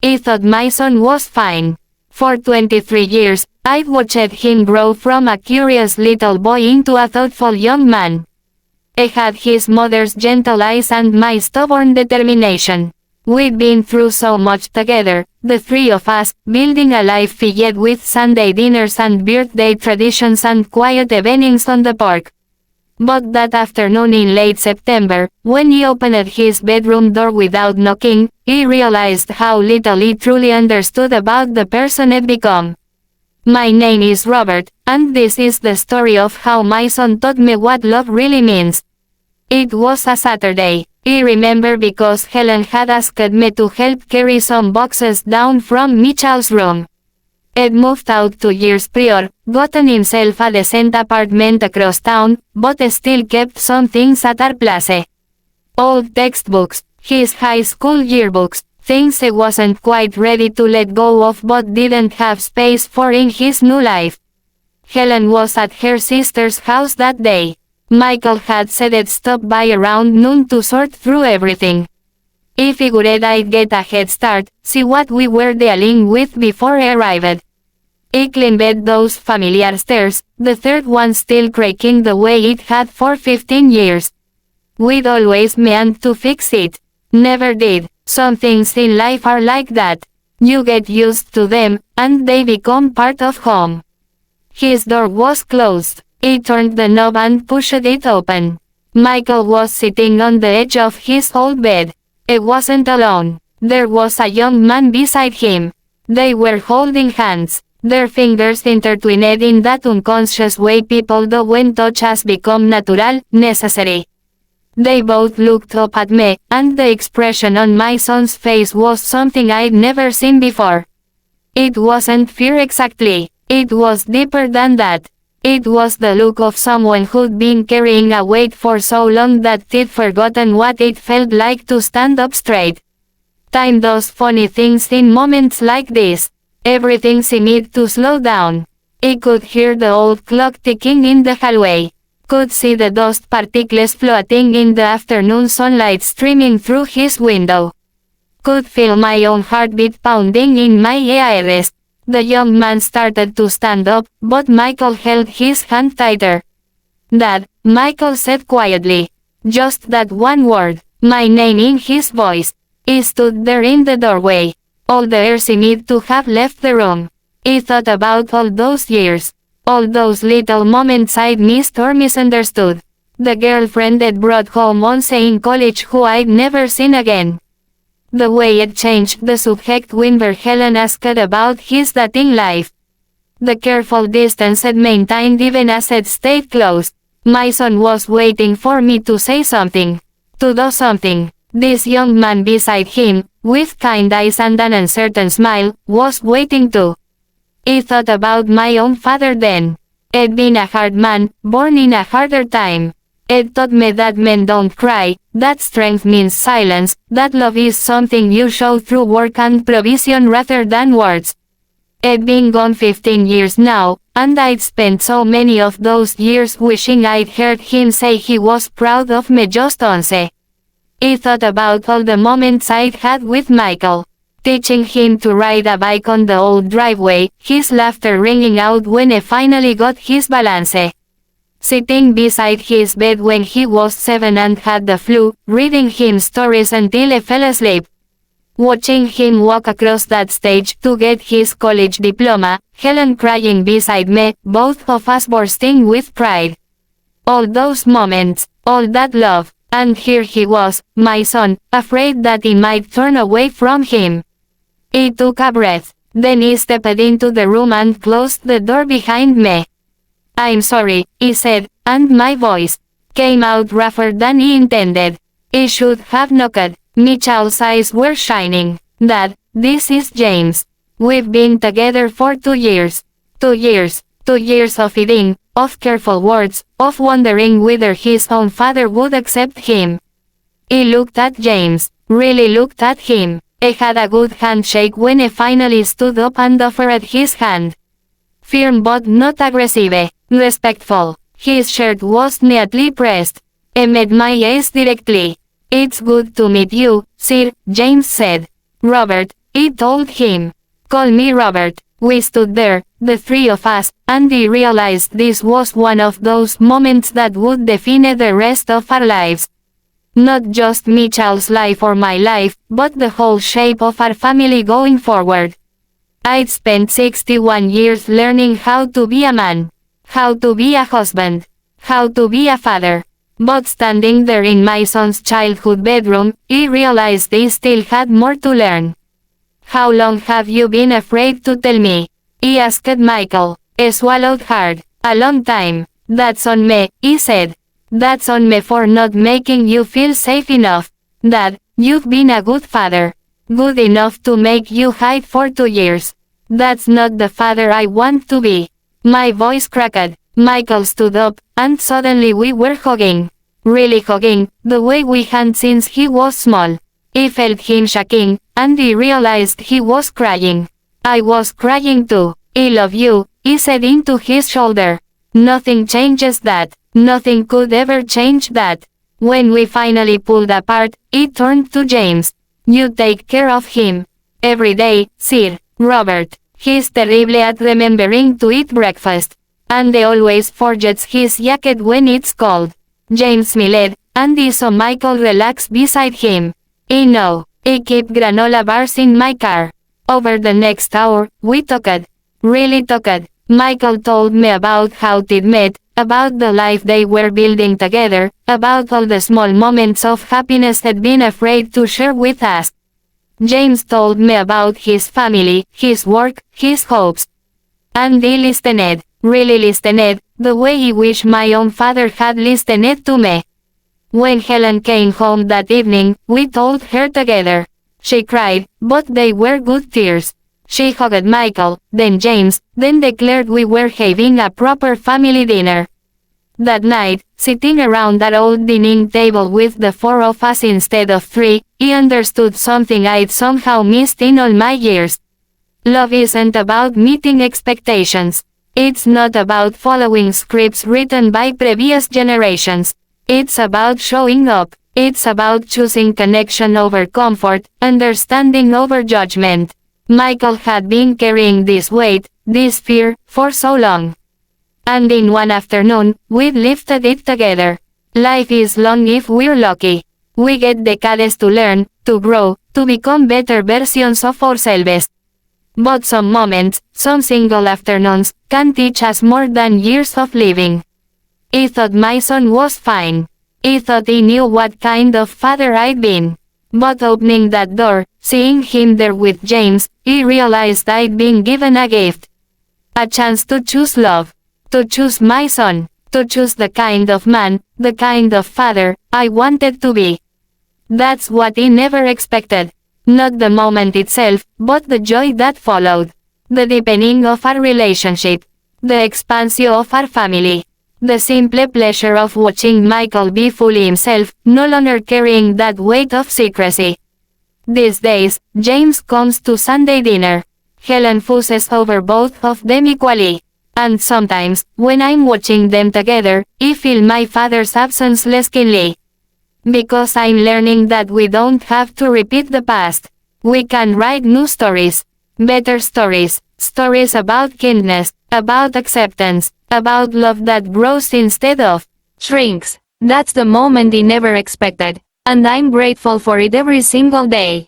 I thought my son was fine. For 23 years, I'd watched him grow from a curious little boy into a thoughtful young man. I had his mother's gentle eyes and my stubborn determination. We'd been through so much together, the three of us, building a life filled with Sunday dinners and birthday traditions and quiet evenings on the park. But that afternoon in late September, when he opened his bedroom door without knocking, he realized how little he truly understood about the person he'd become. My name is Robert, and this is the story of how my son taught me what love really means. It was a Saturday. I remember because Helen had asked me to help carry some boxes down from Mitchell's room. He'd moved out 2 years prior, gotten himself a decent apartment across town, but still kept some things at our place. Old textbooks, his high school yearbooks, things he wasn't quite ready to let go of but didn't have space for in his new life. Helen was at her sister's house that day. Michael had said he'd stop by around noon to sort through everything. I figured I'd get a head start, see what we were dealing with before I arrived. I climbed those familiar stairs, the third one still creaking the way it had for 15 years. We'd always meant to fix it. Never did. Some things in life are like that. You get used to them, and they become part of home. His door was closed. I turned the knob and pushed it open. Michael was sitting on the edge of his old bed. I wasn't alone. There was a young man beside him. They were holding hands, their fingers intertwined in that unconscious way people do when touch has become natural, necessary. They both looked up at me, and the expression on my son's face was something I'd never seen before. It wasn't fear exactly. It was deeper than that. It was the look of someone who'd been carrying a weight for so long that they'd forgotten what it felt like to stand up straight. Time does funny things in moments like this. Everything seemed to slow down. I could hear the old clock ticking in the hallway. Could see the dust particles floating in the afternoon sunlight streaming through his window. Could feel my own heartbeat pounding in my ears. The young man started to stand up, but Michael held his hand tighter. "Dad," Michael said quietly. Just that one word, my name in his voice. He stood there in the doorway. All the air seemed to have left the room. I thought about all those years. All those little moments I'd missed or misunderstood. The girlfriend I'd brought home once in college who I'd never seen again. The way it changed the subject whenever Helen asked about his dating life. The careful distance it maintained even as it stayed close. My son was waiting for me to say something. To do something. This young man beside him, with kind eyes and an uncertain smile, was waiting too. I thought about my own father then. He'd been a hard man, born in a harder time. It taught me that men don't cry, that strength means silence, that love is something you show through work and provision rather than words. I'd been gone 15 years now, and I'd spent so many of those years wishing I'd heard him say he was proud of me just once. I thought about all the moments I'd had with Michael. Teaching him to ride a bike on the old driveway, his laughter ringing out when he finally got his balance. Sitting beside his bed when he was 7 and had the flu, reading him stories until he fell asleep. Watching him walk across that stage to get his college diploma, Helen crying beside me, both of us bursting with pride. All those moments, all that love, and here he was, my son, afraid that he might turn away from him. He took a breath, then he stepped into the room and closed the door behind me. "I'm sorry," he said, and my voice came out rougher than he intended. He should have knocked. Mitchell's eyes were shining. "Dad, this is James. We've been together for 2 years. 2 years. 2 years of eating, of careful words, of wondering whether his own father would accept him." He looked at James, really looked at him. He had a good handshake when he finally stood up and offered his hand. Firm but not aggressive. Respectful. His shirt was neatly pressed. He met my eyes directly. "It's good to meet you, sir," James said. "Robert, I told him. Call me Robert. We stood there, the three of us, and I realized this was one of those moments that would define the rest of our lives. Not just Mitchell's life or my life, but the whole shape of our family going forward. I'd spent 61 years learning how to be a man, how to be a husband, how to be a father. But standing there in my son's childhood bedroom, I realized I still had more to learn. How long have you been afraid to tell me? I asked Michael. I swallowed hard. A long time. That's on me, I said. That's on me for not making you feel safe enough. Dad, you've been a good father. Good enough to make you hide for 2 years. That's not the father I want to be. My voice cracked. Michael stood up, and suddenly we were hugging. Really hugging, the way we had since he was small. I felt him shaking, and I realized he was crying. I was crying too. I love you, I said into his shoulder. Nothing changes that. Nothing could ever change that. When we finally pulled apart, I turned to James. You take care of him. Every day, Sir Robert. He's terrible at remembering to eat breakfast. And he always forgets his jacket when it's cold. James smiled, and I saw Michael relax beside him. I know. I keep granola bars in my car. Over the next hour, we talked. Really talked. Michael told me about how they'd met, about the life they were building together, about all the small moments of happiness he'd been afraid to share with us. James told me about his family, his work, his hopes. And I listened, really listened, the way I wish my own father had listened to me. When Helen came home that evening, we told her together. She cried, but they were good tears. She hugged Michael, then James, then declared we were having a proper family dinner. That night, sitting around that old dining table with the 4 of us instead of 3, I understood something I'd somehow missed in all my years. Love isn't about meeting expectations. It's not about following scripts written by previous generations. It's about showing up. It's about choosing connection over comfort, understanding over judgment. Michael had been carrying this weight, this fear, for so long. And in one afternoon, we lifted it together. Life is long if we're lucky. We get decades to learn, to grow, to become better versions of ourselves. But some moments, some single afternoons, can teach us more than years of living. I thought my son was fine. I thought he knew what kind of father I'd been. But opening that door, seeing him there with James, I realized I'd been given a gift. A chance to choose love. To choose my son. To choose the kind of man, the kind of father, I wanted to be. That's what I never expected. Not the moment itself, but the joy that followed. The deepening of our relationship. The expansion of our family. The simple pleasure of watching Michael be fully himself, no longer carrying that weight of secrecy. These days, James comes to Sunday dinner. Helen fusses over both of them equally. And sometimes, when I'm watching them together, I feel my father's absence less keenly. Because I'm learning that we don't have to repeat the past. We can write new stories. Better stories. Stories about kindness, about acceptance, about love that grows instead of shrinks. That's the moment I never expected, and I'm grateful for it every single day.